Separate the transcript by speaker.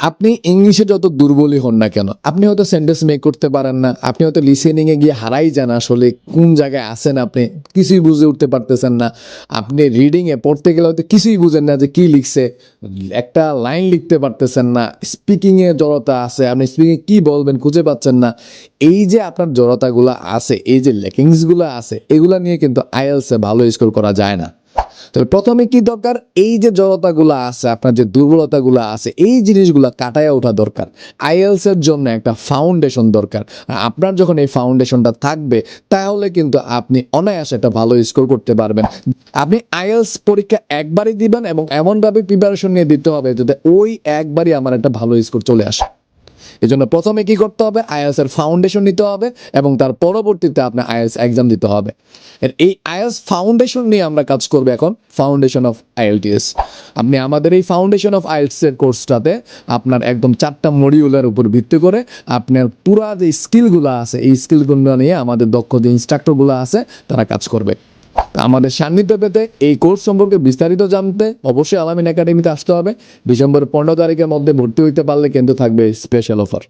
Speaker 1: আপনি ইংলিশে যত দুর্বলই হন না কেন, আপনি হয়তো সেন্টেন্স মেক করতে পারেন না, আপনি হয়তো লিসেনিং এ গিয়ে হারাই যান আসলে কোন জায়গায় আছেন আপনি, কিছুই বুঝে উঠতে পারতেছেন না। আপনি রিডিং এ পড়তে গেলে হয়তো কিছুই বুঝেন না যে কি লিখছে, একটা লাইন লিখতে পারতেছেন না, স্পিকিং এ জড়তা আছে, আপনি স্পিকিং কি বলবেন খুঁজে পাচ্ছেন না। এই যে আপনার জড়তাগুলো আছে, এই যে ল্যাকিংস গুলো আছে, এগুলা নিয়ে কিন্তু আইএলস এ ভালো স্কোর করা যায় না। তবে প্রথমে কি দরকার, এই যে জড়তাগুলো আছে, আপনার যে দুর্বলতাগুলো আছে, এই জিনিসগুলো কাটায় ওঠা দরকার। আইএলস এর জন্য একটা ফাউন্ডেশন দরকার। আর আপনার যখন এই ফাউন্ডেশনটা থাকবে, তাহলে কিন্তু আপনি অনায়াসে একটা ভালো স্কোর করতে পারবেন। আপনি আইএলস পরীক্ষা একবারই দিবেন এবং এমনভাবে প্রিপারেশন নিয়ে দিতে হবে যাতে ওই একবারই আমার একটা ভালো স্কোর চলে আসে। এজন্য প্রথমে কি করতে হবে, আইএলস এর ফাউন্ডেশন নিতে হবে এবং তার পরবর্তীতে আপনার আইএলস এক্সাম দিতে হবে। এই আইএলস ফাউন্ডেশন নিয়ে আমরা কাজ করব এখন, ফাউন্ডেশন অফ আইএলটিএস। আপনি আমাদের এই ফাউন্ডেশন অফ আইএলটিএস এর কোর্সটাতে আপনার একদম 4টা মডিউলের উপর ভিত্তি করে আপনার পুরা যে স্কিলগুলো আছে, এই স্কিলগুলো নিয়ে আমাদের দক্ষ যে ইনস্ট্রাক্টরগুলো আছে তারা কাজ করবে। আমাদের সান্নিধ্য পেতে, এই কোর্স সম্পর্কে বিস্তারিত জানতে অবশ্যই আলামিন একাডেমিতে আসতে হবে। ডিসেম্বর 15 তারিখের মধ্যে ভর্তি হইতে পারলে কিন্তু থাকবে স্পেশাল অফার।